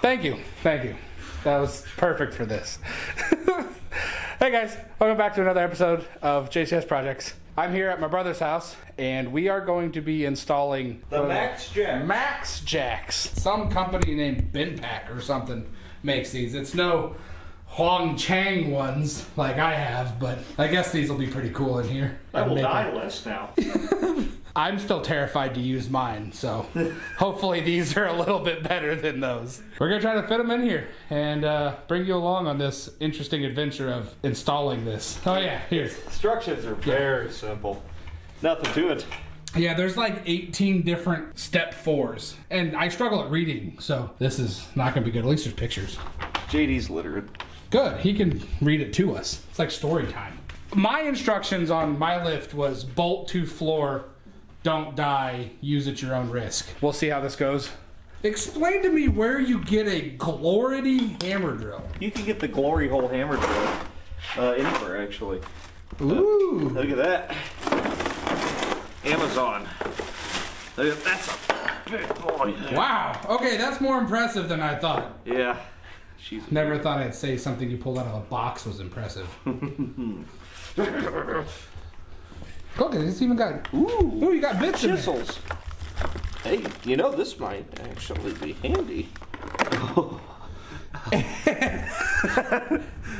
Thank you. Thank you. That was perfect for this. Hey guys, welcome back to another episode of JCS Projects. I'm here at my brother's house, and we are going to be installing the MaxJax. MaxJax. Some company named BendPak or something makes these. It's no Huang Chang ones like I have, but I guess these will be pretty cool in here. I will die less now. I'm still terrified to use mine, so hopefully these are a little bit better than those. We're gonna try to fit them in here and bring you along on this interesting adventure of installing this. Oh yeah, here. Instructions are very simple. Nothing to it. Yeah, there's like 18 different step 4s, and I struggle at reading, so this is not gonna be good. At least there's pictures. JD's literate. Good, he can read it to us. It's like story time. My instructions on my lift was bolt to floor, don't die, use at your own risk. We'll see how this goes. Explain to me where you get a Glory hammer drill. You can get the glory hole hammer drill anywhere, actually. Ooh. Look at that. Amazon. Look at that's a big boy. Wow. Okay, that's more impressive than I thought. Yeah. Never thought I'd say something you pulled out of a box was impressive. Look, it's even got, ooh, you got bits chisels. Hey, you know, this might actually be handy.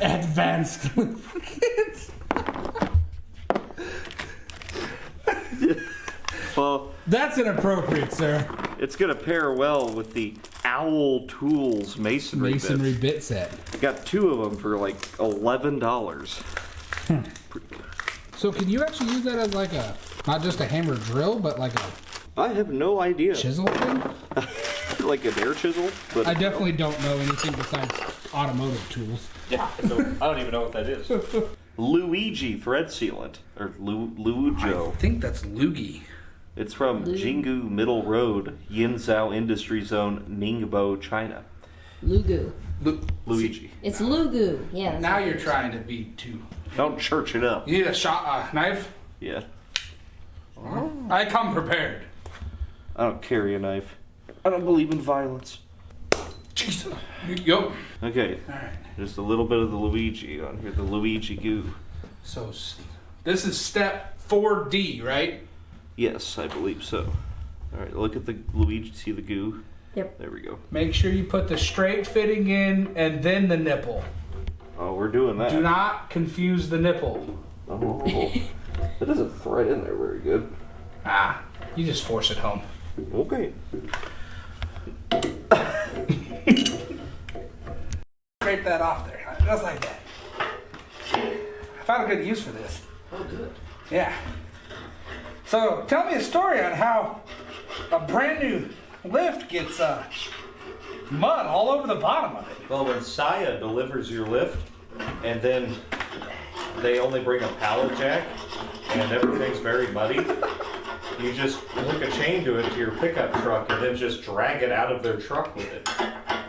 Advanced lubricants. Well, that's inappropriate, sir. It's gonna pair well with the Owl Tools masonry bit set. Got 2 of them for like $11. So can you actually use that as like a, not just a hammer drill, but like a... I have no idea. Chisel thing? Like an air chisel? But I definitely don't know anything besides automotive tools. Yeah, so I don't even know what that is. Luigi thread sealant, or Lujo. I think that's Loogie. It's from Jingu Middle Road, Yinzhou Industry Zone, Ningbo, China. Lugu. Luigi. It's Lugu. Yeah. Now you're trying to be too... Don't church it up. You need a knife? Yeah. Oh. I come prepared. I don't carry a knife. I don't believe in violence. Jesus. Here you go. Okay. All right. Just a little bit of the Luigi on here, the Luigi goo. So this is step 4D, right? Yes, I believe so. All right, look at the Luigi. See the goo? Yep. There we go. Make sure you put the straight fitting in and then the nipple. Oh, we're doing that. Do not confuse the nipple. Oh. It doesn't thread in there very good. Ah, you just force it home. Okay. Scrape that off there. Just like that. I found a good use for this. Oh, good. Yeah. So, tell me a story on how a brand new lift gets mud all over the bottom of it. Well, when Saya delivers your lift, and then they only bring a pallet jack, and everything's very muddy, you just hook a chain to it to your pickup truck, and then just drag it out of their truck with it.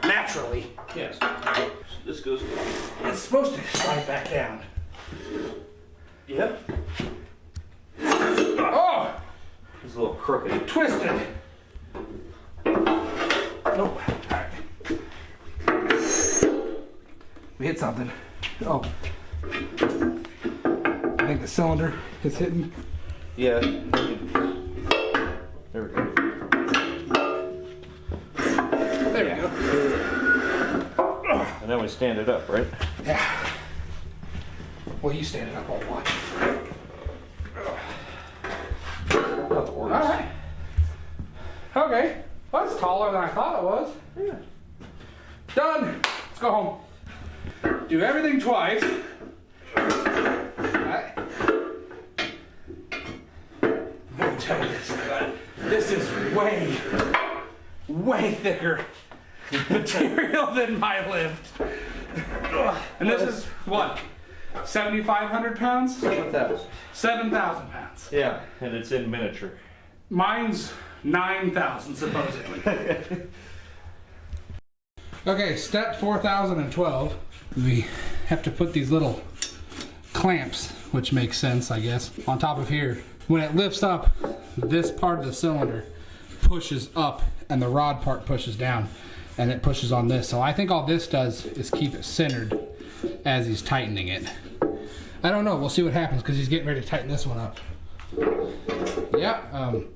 Naturally. Yes. This goes. It's supposed to slide back down. Yep. Oh! It's a little crooked. Twisted. Oh, alright. We hit something. Oh. I think the cylinder is hitting. Yeah. There we go. There we go. And then we stand it up, right? Yeah. Well, you stand it up, I'll watch. Alright. Okay. Well, that's taller than I thought it was. Yeah. Done. Let's go home. Do everything twice. Alright. Let me tell you this. This is way thicker material than my lift. And this is what? 7,500 pounds? 7,000. 7,000 pounds. Yeah, and it's in miniature. Mine's 9,000 supposedly. Okay, step 4012. We have to put these little clamps, which makes sense, I guess, on top of here. When it lifts up, this part of the cylinder pushes up and the rod part pushes down. and it pushes on this. So I think all this does is keep it centered as he's tightening it. I don't know. We'll see what happens because he's getting ready to tighten this one up. Yeah.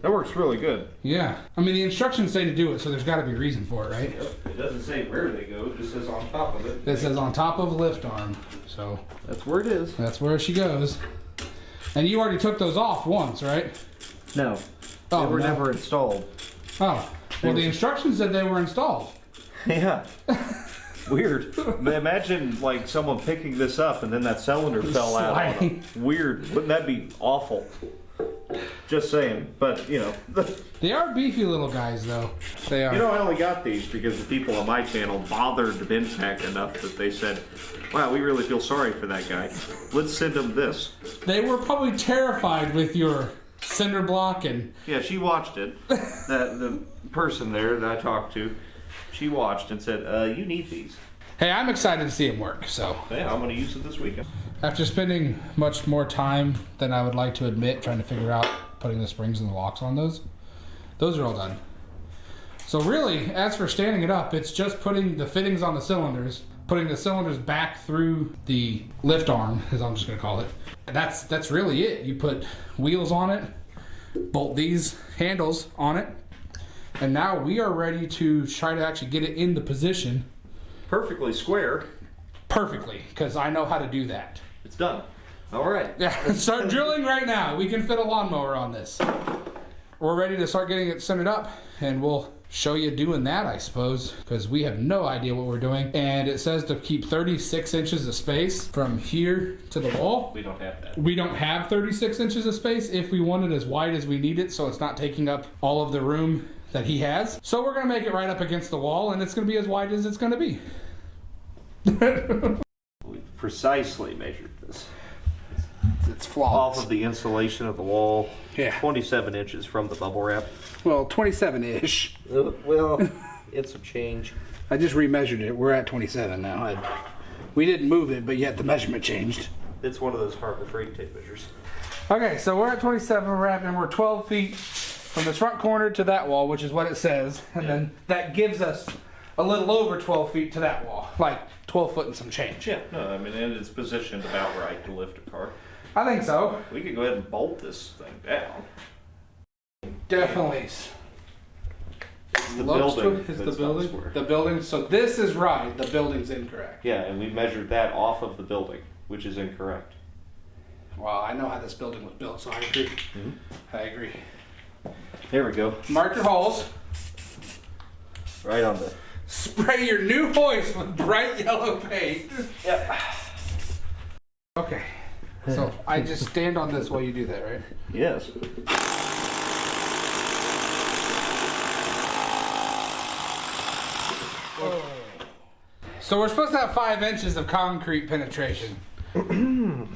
That works really good. Yeah. I mean, the instructions say to do it, so there's got to be a reason for it, right? Yep. It doesn't say where they go. It just says on top of it. It says on top of lift arm. So that's where it is. That's where she goes. And you already took those off once, right? No. Oh, they were no. never installed. Oh. Well, the instructions said they were installed. Yeah. Weird. Imagine like someone picking this up and then that cylinder fell out. Weird. Wouldn't that be awful? Just saying. But, you know. They are beefy little guys, though. They are. You know, I only got these because the people on my channel bothered BendPak enough that they said, wow, we really feel sorry for that guy. Let's send him this. They were probably terrified with your cinder block and... Yeah, she watched it. The person there that I talked to, she watched and said, you need these. Hey, I'm excited to see them work, so... Yeah, I'm going to use it this weekend. After spending much more time than I would like to admit trying to figure out putting the springs and the locks on those are all done. So really, as for standing it up, it's just putting the fittings on the cylinders, putting the cylinders back through the lift arm, as I'm just going to call it. And that's really it. You put wheels on it, bolt these handles on it, and now we are ready to try to actually get it in the position. Perfectly square. Perfectly, because I know how to do that. It's done. All right. Yeah, start drilling right now. We can fit a lawnmower on this. We're ready to start getting it centered up, and we'll show you doing that, I suppose, because we have no idea what we're doing. And it says to keep 36 inches of space from here to the wall. We don't have that. We don't have 36 inches of space if we want it as wide as we need it, so it's not taking up all of the room that he has. So we're going to make it right up against the wall, and it's going to be as wide as it's going to be. We precisely measured this. It's flawless. Off of the insulation of the wall. Yeah. 27 inches from the bubble wrap. Well, 27-ish. Well, it's a change. I just remeasured it. We're at 27 now. We didn't move it, but yet the measurement changed. It's one of those Harbor Freight tape measures. Okay, so we're at 27. We're 12 feet from this front corner to that wall, which is what it says. And then that gives us a little over 12 feet to that wall. Like 12 foot and some change. Yeah, no, I mean, and it's positioned about right to lift a car. I think so. We could go ahead and bolt this thing down. Definitely. It's the building. Is the that's building? not square. The building. So this is right. The building's incorrect. Yeah, and we measured that off of the building, which is incorrect. Well, I know how this building was built, so I agree. Mm-hmm. I agree. There we go. Mark your holes. Right on the... Spray your new hoist with bright yellow paint. Yep. Okay. So I just stand on this while you do that, right? Yes. So we're supposed to have 5 inches of concrete penetration. You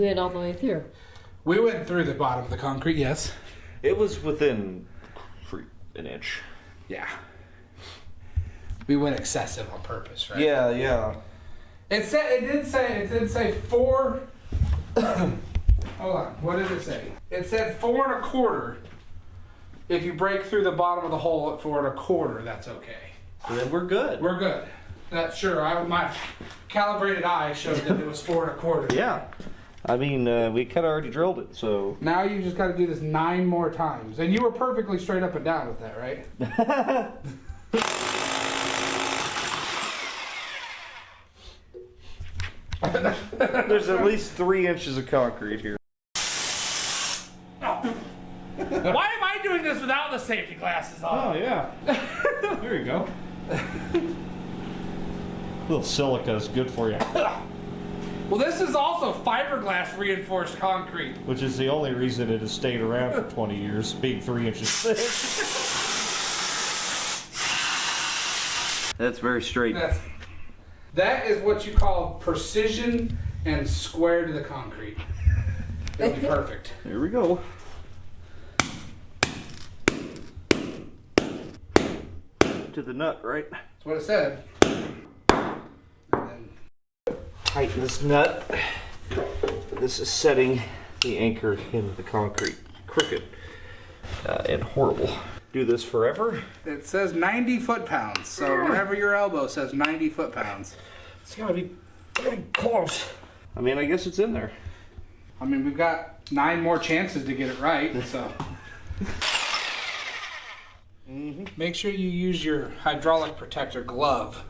went all the way through. We went through the bottom of the concrete, yes. It was within an inch. Yeah. We went excessive on purpose, right? Yeah, yeah. It did say 4. Hold on. What did it say? It said 4 1/4. If you break through the bottom of the hole at 4 1/4, that's okay. Then we're good. We're good. That's sure. My calibrated eye showed that it was 4 1/4. Yeah. I mean, we kind of already drilled it, so... Now you just got to do this 9 more times. And you were perfectly straight up and down with that, right? There's at least 3 inches of concrete here. Oh. Why am I doing this without the safety glasses on? Oh, yeah. There you go. A little silica is good for you. Well, this is also fiberglass reinforced concrete. Which is the only reason it has stayed around for 20 years, being 3 inches thick. That's very straight. That is what you call precision and square to the concrete. It'll be perfect. There we go. To the nut, right? That's what it said. And then Tighten this nut. This is setting the anchor into the concrete. Crooked and horrible. do this forever. It says 90 foot-pounds, so wherever your elbow says 90 foot-pounds. It's gotta be pretty close. I mean, I guess it's in there. I mean, we've got 9 more chances to get it right, so. Make sure you use your hydraulic protector glove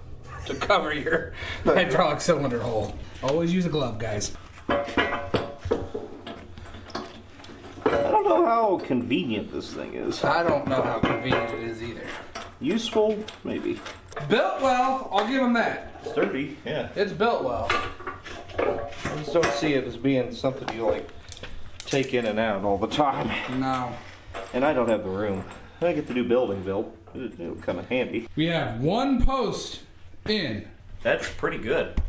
to cover your hydraulic cylinder hole. Always use a glove, guys. I don't know how convenient this thing is. I don't know how convenient it is either. Useful, maybe. Built well, I'll give them that. Sturdy, yeah. It's built well. I just don't see it as being something you like take in and out all the time. No. And I don't have the room. I get the new building built. It'll come in handy. We have 1 post in. That's pretty good.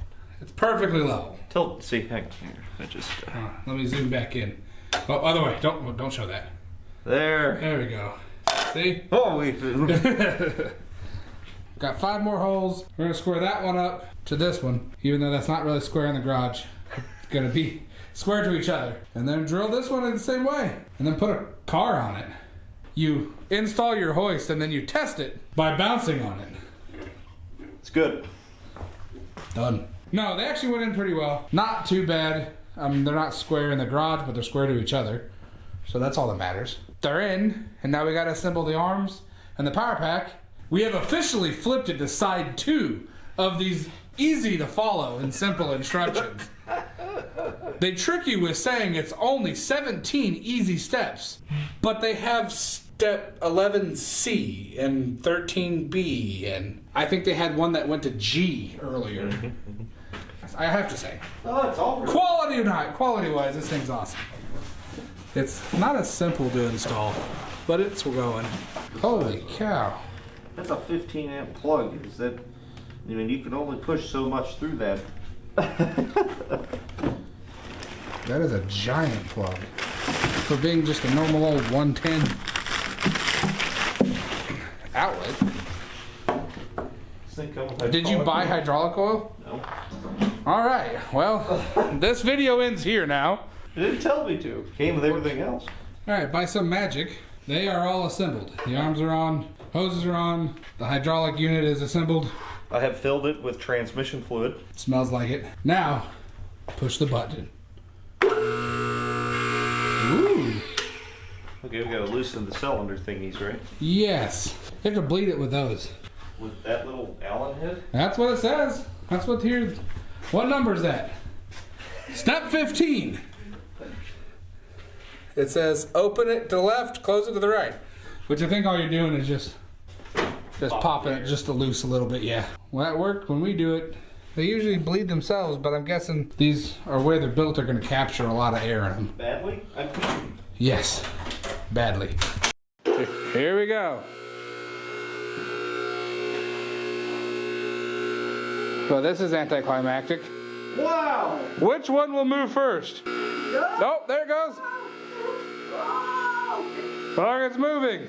It's perfectly level. See, hang on here. I just Let me zoom back in. Oh, other way. Don't show that. there. There we go. See? Oh, we. Got 5 more holes. We're gonna square that one up to this one, even though that's not really square in the garage. It's gonna be square to each other. And then drill this one in the same way. And then put a car on it. You install your hoist and then you test it by bouncing on it. It's good. Done. No, they actually went in pretty well. Not too bad. They're not square in the garage, but they're square to each other. So that's all that matters. They're in, and now we gotta assemble the arms and the power pack. We have officially flipped it to side 2 of these easy to follow and simple instructions. They trick you with saying it's only 17 easy steps, but they have step 11C and 13B, and I think they had one that went to G earlier. I have to say, Oh, it's all. quality-wise, this thing's awesome. It's not as simple to install, but it's going. Holy cow. That's a 15 amp plug. Is that? I mean, you can only push so much through that. That is a giant plug. For being just a normal old 110 outlet. Did you buy hydraulic oil? No. Alright, well, this video ends here now. It didn't tell me to. Came with everything else. Alright, by some magic, they are all assembled. The arms are on, hoses are on, the hydraulic unit is assembled. I have filled it with transmission fluid. Smells like it. Now, push the button. Ooh. Okay, we gotta loosen the cylinder thingies, right? Yes. You have to bleed it with those. With that little Allen head? That's what it says. That's what here. What number is that? Step 15. It says open it to the left, close it to the right. Which I think all you're doing is just popping it just to loose a little bit, yeah. Well, that worked when we do it. They usually bleed themselves, but I'm guessing these are where they're built are going to capture a lot of air in them. Badly? Yes, badly. Here we go. Well, this is anticlimactic. Wow! Which one will move first? Oh, there it goes. Oh, it's moving.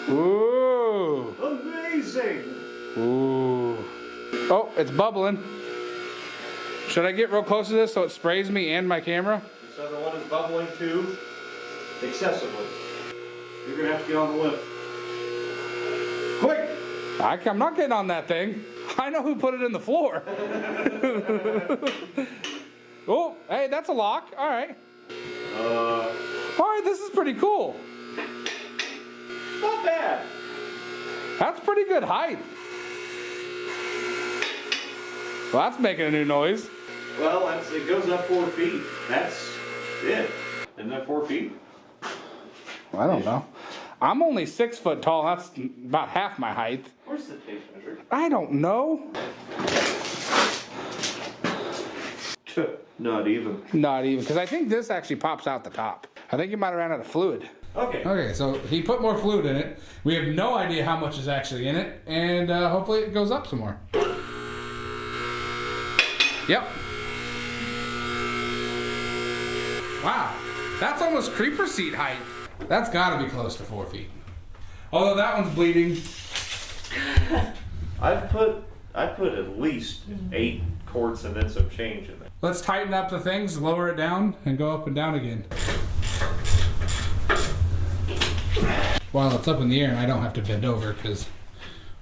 Ooh. Amazing! Ooh. Oh, it's bubbling. Should I get real close to this so it sprays me and my camera? This other one is bubbling too excessively. You're gonna have to get on the lift. Quick! I'm not getting on that thing. I know who put it in the floor. Oh, hey, that's a lock. All right. All right, this is pretty cool. Not bad. That's pretty good height. Well, that's making a new noise. Well, it goes up 4 feet. That's it. Isn't that 4 feet? I don't know. I'm only 6 foot tall. That's about half my height. Where's the tape measure? I don't know. Not even. Not even, because I think this actually pops out the top. I think you might have ran out of fluid. Okay. Okay, so he put more fluid in it. We have no idea how much is actually in it, and hopefully it goes up some more. Yep. Wow, that's almost creeper seat height. That's got to be close to 4 feet. Although that one's bleeding. I put at least 8 quarts and then some change in there. Let's tighten up the things, lower it down, and go up and down again. while it's up in the air and I don't have to bend over because,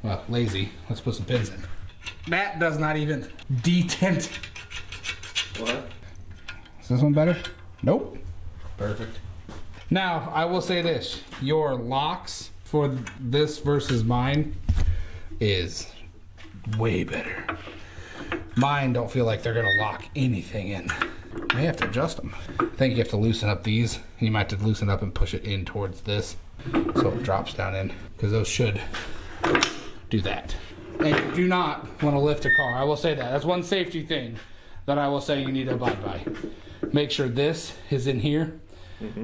well, lazy. Let's put some pins in. That does not even detent. What? Is this one better? Nope. Perfect. Now, I will say this. Your locks for this versus mine is way better. Mine don't feel like they're gonna lock anything in. You may have to adjust them. I think you have to loosen up these. You might have to loosen up and push it in towards this so it drops down in, because those should do that. And you do not want to lift a car. I will say that. That's one safety thing that I will say you need to abide by. Make sure this is in here,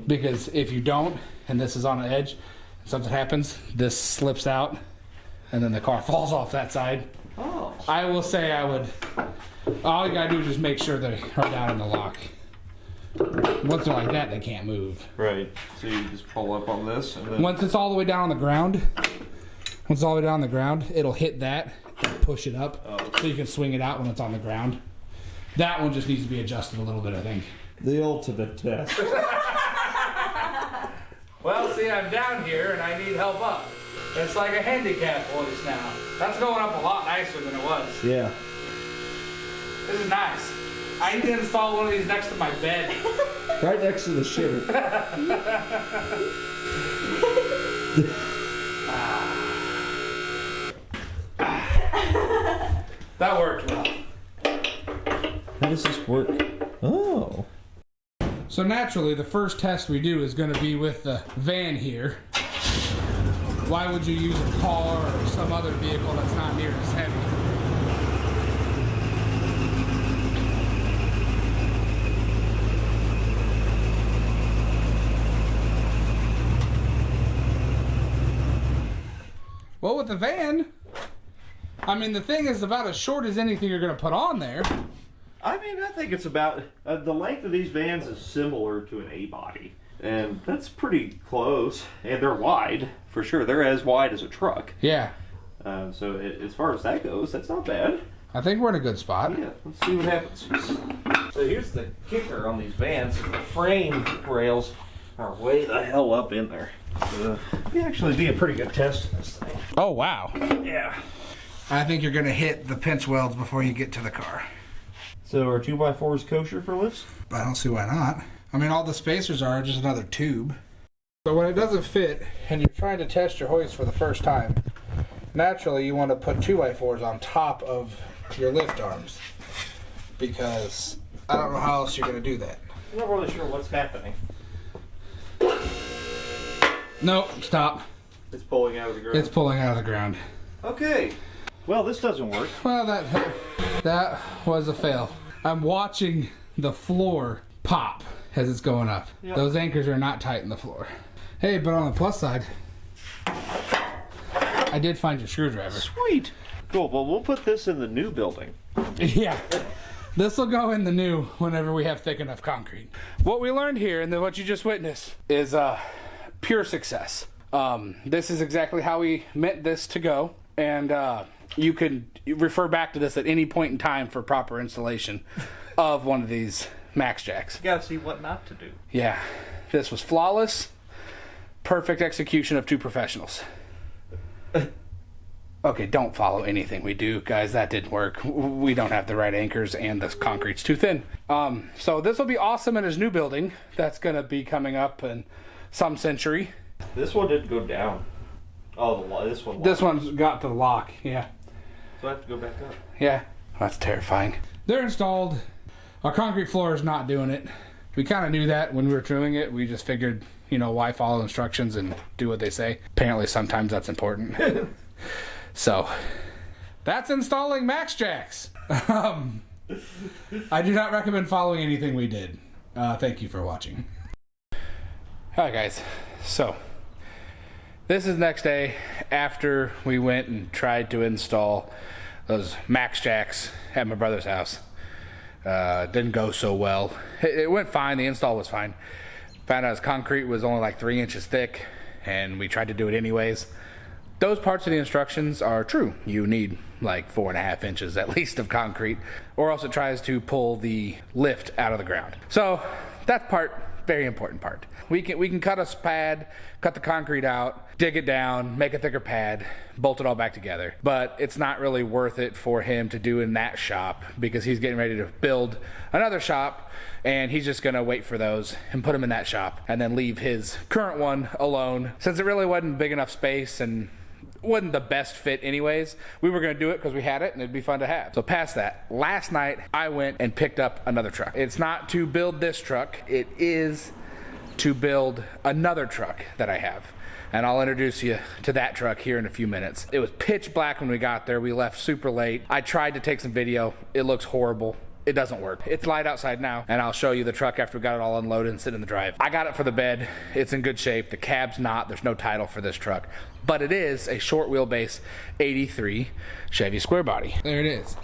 because if you don't, and this is on the edge, something happens, this slips out, and then the car falls off that side. Oh. I will say I would, all you gotta do is just make sure they are down in the lock. Once they're like that, they can't move. Right. So you just pull up on this and then... Once it's all the way down on the ground, it'll hit that and push it up, so you can swing it out when it's on the ground. That one just needs to be adjusted a little bit, I think. The ultimate test. Well, see, I'm down here and I need help up. It's like a handicap hoist now. That's going up a lot nicer than it was. Yeah. This is nice. I need to install one of these next to my bed. Right next to the shitter. That worked well. How does this work? Oh. So naturally, the first test we do is going to be with the van here. Why would you use a car or some other vehicle that's not near as heavy? Well, with the van, I mean, the thing is about as short as anything you're going to put on there. I mean, I think it's about... the length of these vans is similar to an A-body. And that's pretty close. And they're wide, for sure. They're as wide as a truck. Yeah. So as far as that goes, that's not bad. I think we're in a good spot. Yeah, let's see what happens. So here's the kicker on these vans. The frame rails are way the hell up in there. It'd actually be a pretty good test of this thing. Oh, wow. Yeah. I think you're going to hit the pinch welds before you get to the car. So are 2x4s kosher for lifts? I don't see why not. I mean, all the spacers are just another tube. So when it doesn't fit and you're trying to test your hoist for the first time, naturally you want to put 2x4s on top of your lift arms, because I don't know how else you're going to do that. I'm not really sure what's happening. Nope, stop. It's pulling out of the ground. It's pulling out of the ground. Okay. Well, this doesn't work. Well, that was a fail. I'm watching the floor pop as it's going up. Yep. Those anchors are not tight in the floor. Hey, but on the plus side, I did find your screwdriver. Sweet. Cool. Well, we'll put this in the new building. Yeah. This will go in the new whenever we have thick enough concrete. What we learned here, and then what you just witnessed, is pure success. This is exactly how we meant this to go. And you can refer back to this at any point in time for proper installation of one of these MaxJax. You gotta see what not to do. Yeah, this was flawless, perfect execution of two professionals. Okay, don't follow anything we do, guys. That didn't work. We don't have the right anchors and the concrete's too thin. So this will be awesome in his new building. That's gonna be coming up in some century. This one didn't go down. Oh, this one. This one's got the lock, yeah. So I have to go back up. Yeah, that's terrifying. They're installed. Our concrete floor is not doing it. We kind of knew that when we were doing it. We just figured, you know, why follow instructions and do what they say. Apparently sometimes that's important. So, that's installing MaxJax. I do not recommend following anything we did. Thank you for watching. Alright guys, so this is the next day after we went and tried to install those MaxJax at my brother's house. Didn't go so well. It went fine, the install was fine. Found out his concrete was only like 3 inches thick, and we tried to do it anyways. Those parts of the instructions are true. You need like 4.5 inches at least of concrete, or else it tries to pull the lift out of the ground. So that part Very important part. We can cut a pad, cut the concrete out, dig it down, make a thicker pad, bolt it all back together. But it's not really worth it for him to do in that shop because he's getting ready to build another shop and he's just gonna wait for those and put them in that shop and then leave his current one alone. Since it really wasn't big enough space and wasn't the best fit anyways, we were going to do it because we had it and it'd be fun to have. So past that, last night I went and picked up another truck. It's not to build this truck, it is to build another truck that I have, and I'll introduce you to that truck here in a few minutes. It was pitch black when we got there. We left super late. I tried to take some video. It looks horrible. It doesn't work. It's light outside now, and I'll show you the truck after we got it all unloaded and sit in the drive. I got it for the bed. It's in good shape. The cab's not. There's no title for this truck, but it is a short wheelbase 83 Chevy square body. There it is.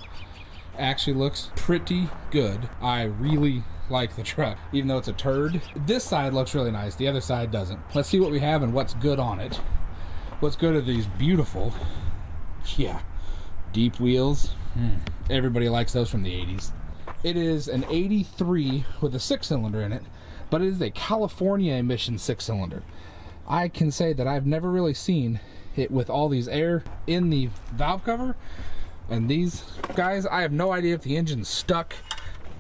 Actually looks pretty good. I really like the truck, even though it's a turd. This side looks really nice. The other side doesn't. Let's see what we have and what's good on it. What's good are these beautiful, deep wheels. Everybody likes those from the 80s. It is an 83 with a 6-cylinder in it, but it is a California emission 6-cylinder. I can say that I've never really seen it with all these air in the valve cover, and these guys, I have no idea if the engine's stuck.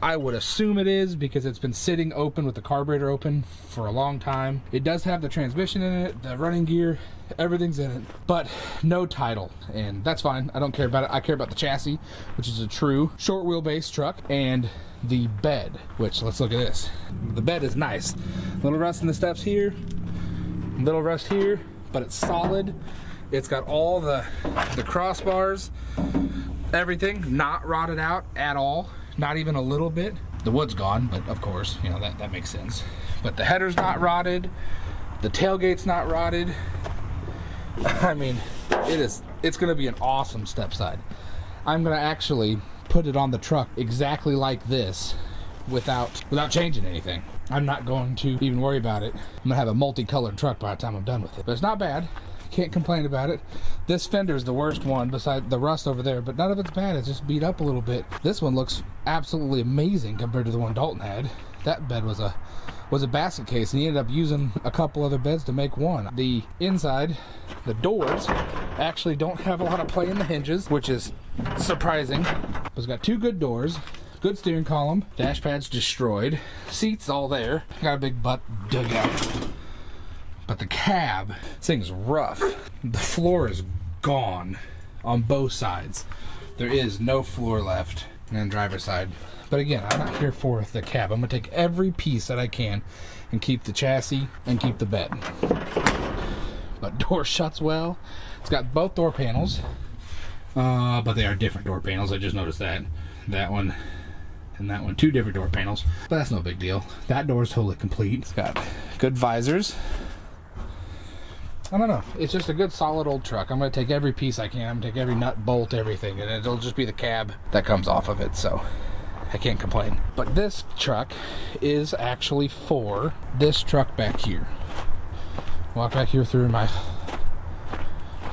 I would assume it is because it's been sitting open with the carburetor open for a long time. It does have the transmission in it, the running gear, everything's in it, but no title, and that's fine. I don't care about it. I care about the chassis, which is a true short wheelbase truck, and the bed, which, let's look at this. The bed is nice. Little rust in the steps here, little rust here, but it's solid. It's got all the crossbars, everything, not rotted out at all. Not even a little bit. The wood's gone, but of course, you know, that makes sense. But the header's not rotted. The tailgate's not rotted. I mean, it's gonna be an awesome Stepside. I'm gonna actually put it on the truck exactly like this without changing anything. I'm not going to even worry about it. I'm gonna have a multicolored truck by the time I'm done with it. But it's not bad. Can't complain about it. This fender is the worst one beside the rust over there, but none of it's bad. It's just beat up a little bit. This one looks absolutely amazing compared to the one Dalton had. That bed was a basket case, and he ended up using a couple other beds to make one. The inside, the doors actually don't have a lot of play in the hinges, which is surprising. But it's got two good doors, good steering column, dash pad's destroyed, seats all there, got a big butt dug out. But the cab, this thing's rough. The floor is gone on both sides. There is no floor left on the driver's side. But again, I'm not here for the cab. I'm gonna take every piece that I can and keep the chassis and keep the bed. But door shuts well. It's got both door panels, but they are different door panels. I just noticed that. That one and that one, two different door panels. But that's no big deal. That door is totally complete. It's got good visors. I don't know. It's just a good solid old truck. I'm going to take every piece I can. I'm going to take every nut, bolt, everything, and it'll just be the cab that comes off of it, so I can't complain. But this truck is actually for this truck back here. Walk back here through my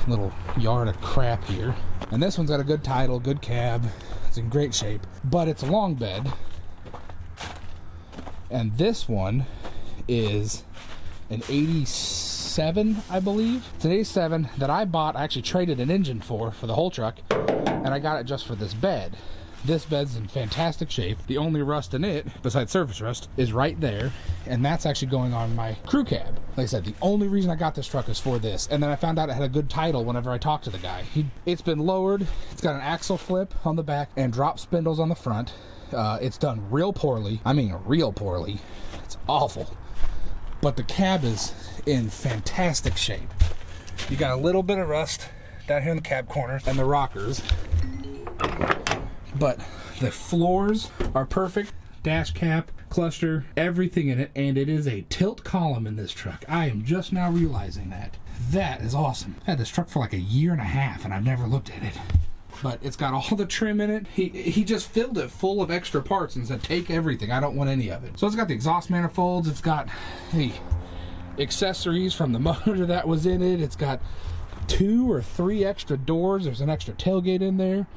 little yard of crap here. And this one's got a good title, good cab. It's in great shape, but it's a long bed. And this one is an 87, I believe. It's an 87 that I bought. I actually traded an engine for the whole truck, and I got it just for this bed. This bed's in fantastic shape. The only rust in it, besides surface rust, is right there, and that's actually going on my crew cab. Like I said, the only reason I got this truck is for this, and then I found out it had a good title whenever I talked to the guy. It's been lowered. It's got an axle flip on the back and drop spindles on the front. It's done real poorly. I mean, real poorly. It's awful. But the cab is in fantastic shape. You got a little bit of rust down here in the cab corners and the rockers, but the floors are perfect. Dash cap, cluster, everything in it, and it is a tilt column in this truck. I am just now realizing that. That is awesome. I had this truck for like a year and a half and I've never looked at it. But it's got all the trim in it. He just filled it full of extra parts and said, take everything. I don't want any of it. So it's got the exhaust manifolds. It's got the accessories from the motor that was in it. It's got 2 or 3 extra doors. There's an extra tailgate in there.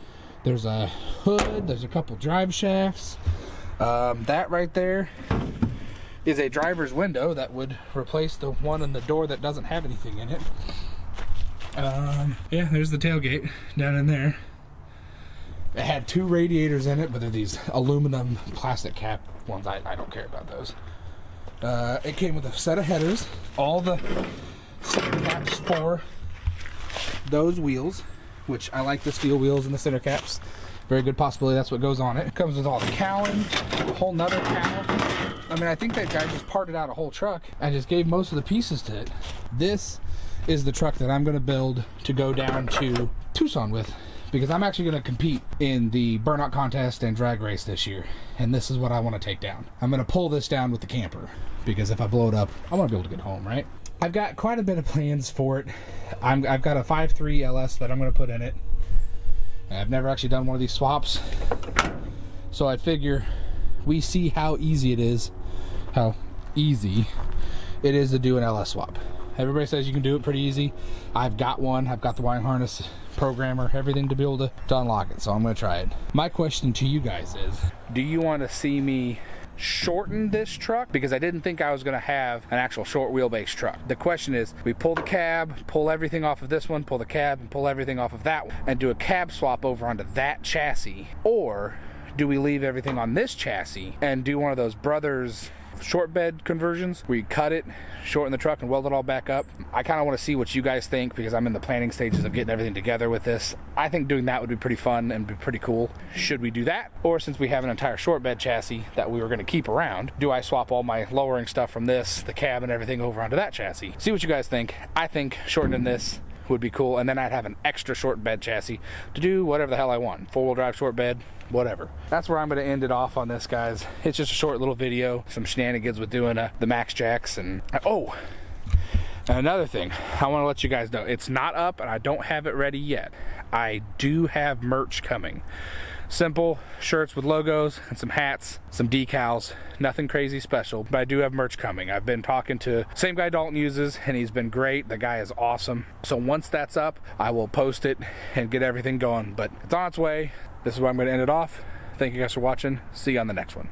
There's a hood. There's a couple drive shafts. That right there is a driver's window that would replace the one in the door that doesn't have anything in it. Yeah, there's the tailgate down in there. It had 2 radiators in it, but they're these aluminum plastic cap ones. I don't care about those. It came with a set of headers, all the center caps for those wheels, which I like the steel wheels and the center caps. Very good possibility that's what goes on it. It comes with all the cowling, a whole nother cowl. I mean, I think that guy just parted out a whole truck and just gave most of the pieces to it. This is the truck that I'm going to build to go down to Tucson with, because I'm actually going to compete in the burnout contest and drag race this year, and this is what I want to take down. I'm going to pull this down with the camper, because if I blow it up, I want to be able to get home, right? I've got quite a bit of plans for it. I've got a 5.3 LS that I'm going to put in it. I've never actually done one of these swaps, so I figure we see how easy it is to do an LS swap. Everybody says you can do it pretty easy. I've got one. I've got the wiring harness, programmer, everything to be able to unlock it, so I'm going to try it. My question to you guys is, do you want to see me shorten this truck? Because I didn't think I was going to have an actual short wheelbase truck. The question is, we pull the cab, pull everything off of this one, pull the cab, and pull everything off of that one, and do a cab swap over onto that chassis? Or do we leave everything on this chassis and do one of those brothers short bed conversions where you cut it, shorten the truck, and weld it all back up? I kind of want to see what you guys think, because I'm in the planning stages of getting everything together with this. I think doing that would be pretty fun and be pretty cool. Should we do that? Or since we have an entire short bed chassis that we were going to keep around, do I swap all my lowering stuff from this, the cab and everything, over onto that chassis? See what you guys think. I think shortening this would be cool, and then I'd have an extra short bed chassis to do whatever the hell I want. 4-wheel drive, short bed, whatever. That's where I'm going to end it off on this, guys. It's just a short little video, some shenanigans with doing the MaxJax. And oh, and another thing I want to let you guys know, it's not up and I don't have it ready yet. I do have merch coming. Simple shirts with logos and some hats, some decals, nothing crazy special, but I do have merch coming. I've been talking to the same guy Dalton uses, and he's been great. The guy is awesome. So once that's up, I will post it and get everything going, but it's on its way. This is where I'm going to end it off. Thank you guys for watching. See you on the next one.